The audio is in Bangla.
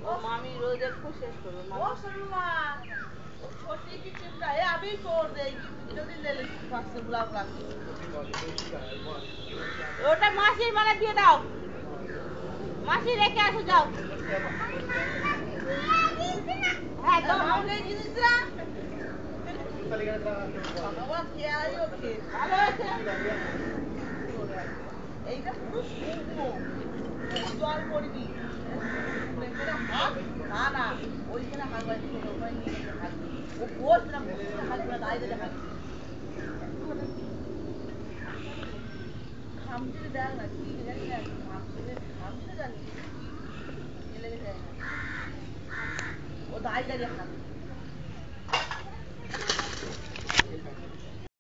ও মামি রোজ একটু শেষ করবে ও শর্মা ও छोटी की चिमटा है अभी तोड़ देगी जल्दी ले ले पास से बुला बुला ওটা মাসির মানে দিয়ে দাও মাসি রেখে আসো যাও হ্যাঁ তো আমাকে জিনিসটা বাবা কে আইও কে ভালো আছে এইটা পুরো শুকনো জল পড়বি এখানে হাত না না ওইখানে হাত বাড়ি থেকে ওখানে নিয়ে গেছে হাত ও বস না বসে হাত পুরো দাঁড়িয়ে দাঁড়িয়ে হাত খামচিতে দেখ না কি জানি না খামচিতে জানি কি লেগে যায় না ও দাঁড়িয়ে দাঁড়িয়ে হাত